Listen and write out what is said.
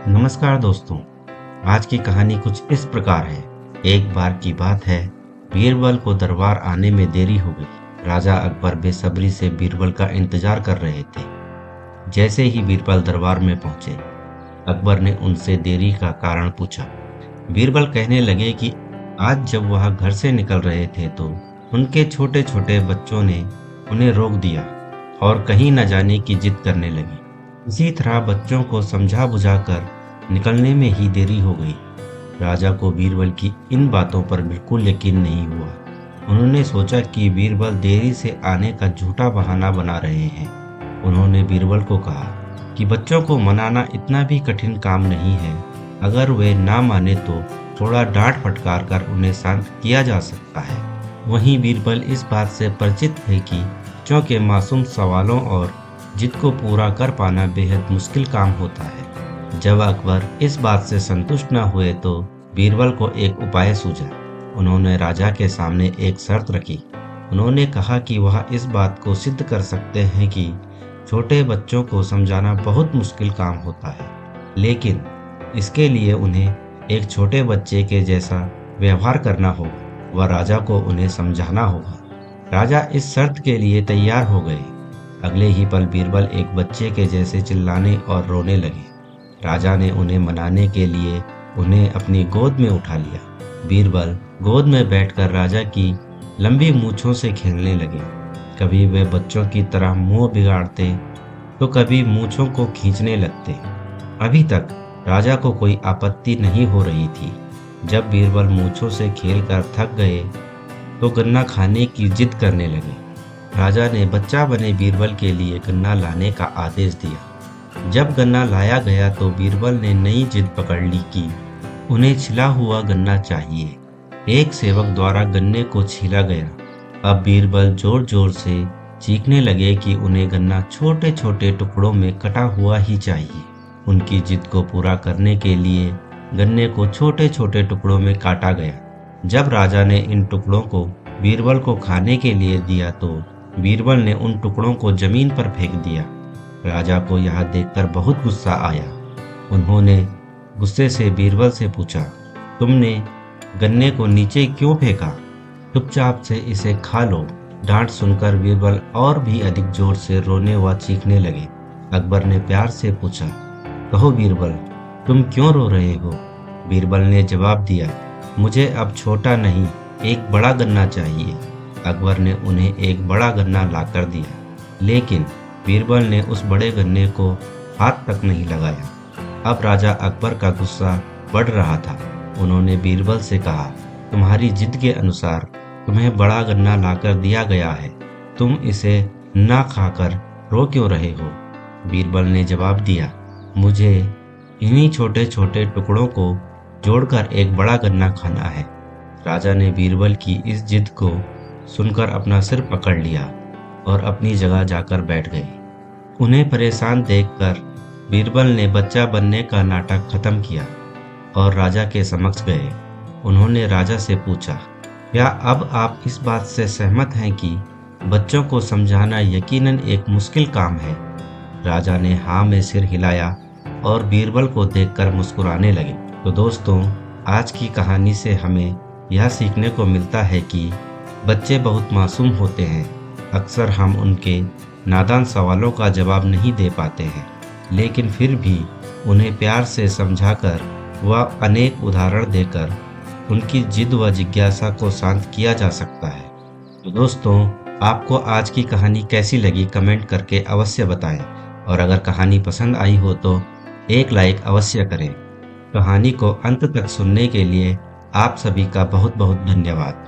नमस्कार दोस्तों। आज की कहानी कुछ इस प्रकार है। एक बार की बात है, बीरबल को दरबार आने में देरी हो गई। राजा अकबर बेसब्री से बीरबल का इंतजार कर रहे थे। जैसे ही बीरबल दरबार में पहुंचे, अकबर ने उनसे देरी का कारण पूछा। बीरबल कहने लगे कि आज जब वह घर से निकल रहे थे तो उनके छोटे छोटे बच्चों ने उन्हें रोक दिया और कहीं न जाने की जिद करने लगी। इसी तरह बच्चों को समझा बुझाकर निकलने में ही देरी हो गई। राजा को बीरबल की इन बातों पर बिल्कुल यकीन नहीं हुआ। उन्होंने सोचा कि बीरबल देरी से आने का झूठा बहाना बना रहे हैं। उन्होंने बीरबल को कहा कि बच्चों को मनाना इतना भी कठिन काम नहीं है। अगर वे ना माने तो थोड़ा डांट फटकार कर उन्हें शांत किया जा सकता है। वहीं बीरबल इस बात से परिचित थे कि बच्चों के मासूम सवालों और जिद को पूरा कर पाना बेहद मुश्किल काम होता है। जब अकबर इस बात से संतुष्ट न हुए तो बीरबल को एक उपाय सूझा। उन्होंने राजा के सामने एक शर्त रखी। उन्होंने कहा कि वह इस बात को सिद्ध कर सकते हैं कि छोटे बच्चों को समझाना बहुत मुश्किल काम होता है, लेकिन इसके लिए उन्हें एक छोटे बच्चे के जैसा व्यवहार करना होगा। वह राजा को उन्हें समझाना होगा। राजा इस शर्त के लिए तैयार हो गए। अगले ही पल बीरबल एक बच्चे के जैसे चिल्लाने और रोने लगे। राजा ने उन्हें मनाने के लिए उन्हें अपनी गोद में उठा लिया। बीरबल गोद में बैठकर राजा की लंबी मूंछों से खेलने लगे। कभी वे बच्चों की तरह मुंह बिगाड़ते तो कभी मूंछों को खींचने लगते। अभी तक राजा को कोई आपत्ति नहीं हो रही थी। जब बीरबल मूंछों से खेलकर थक गए तो गन्ना खाने की जिद करने लगे। राजा ने बच्चा बने बीरबल के लिए गन्ना लाने का आदेश दिया। जब गन्ना लाया गया तो बीरबल ने नई जिद पकड़ ली कि उन्हें छिला हुआ गन्ना चाहिए। एक सेवक द्वारा गन्ने को छीला गया। अब बीरबल जोर जोर से चीखने लगे कि उन्हें गन्ना छोटे छोटे टुकड़ों में कटा हुआ ही चाहिए। उनकी जिद को पूरा करने के लिए गन्ने को छोटे छोटे टुकड़ों में काटा गया। जब राजा ने इन टुकड़ों को बीरबल को खाने के लिए दिया तो बीरबल ने उन टुकड़ों को जमीन पर फेंक दिया। राजा को यह देखकर बहुत गुस्सा आया। उन्होंने गुस्से से बीरबल से पूछा, तुमने गन्ने को नीचे क्यों फेंका? चुपचाप से इसे खा लो। डांट सुनकर बीरबल और भी अधिक जोर से रोने व चीखने लगे। अकबर ने प्यार से पूछा, कहो बीरबल, तुम क्यों रो रहे हो? बीरबल ने जवाब दिया, मुझे अब छोटा नहीं, एक बड़ा गन्ना चाहिए। अकबर ने उन्हें एक बड़ा गन्ना लाकर दिया, लेकिन बीरबल ने उस बड़े गन्ने को हाथ तक नहीं लगाया। अब राजा अकबर का गुस्सा बढ़ रहा था। उन्होंने बीरबल से कहा, तुम्हारी जिद के अनुसार तुम्हें बड़ा गन्ना लाकर दिया गया है, तुम इसे ना खाकर रो क्यों रहे हो? बीरबल ने जवाब दिया, मुझे इन्हीं छोटे छोटे टुकड़ों को जोड़कर एक बड़ा गन्ना खाना है। राजा ने बीरबल की इस जिद को सुनकर अपना सिर पकड़ लिया और अपनी जगह जाकर बैठ गए। उन्हें परेशान देखकर बीरबल ने बच्चा बनने का नाटक खत्म किया और राजा के समक्ष गए। उन्होंने राजा से पूछा, क्या अब आप इस बात से सहमत हैं कि बच्चों को समझाना यकीनन एक मुश्किल काम है? राजा ने हाँ में सिर हिलाया और बीरबल को देखकर मुस्कुराने लगे। तो दोस्तों, आज की कहानी से हमें यह सीखने को मिलता है कि बच्चे बहुत मासूम होते हैं। अक्सर हम उनके नादान सवालों का जवाब नहीं दे पाते हैं, लेकिन फिर भी उन्हें प्यार से समझाकर व अनेक उदाहरण देकर उनकी जिद व जिज्ञासा को शांत किया जा सकता है। तो दोस्तों, आपको आज की कहानी कैसी लगी कमेंट करके अवश्य बताएं, और अगर कहानी पसंद आई हो तो एक लाइक अवश्य करें। कहानी को अंत तक सुनने के लिए आप सभी का बहुत बहुत धन्यवाद।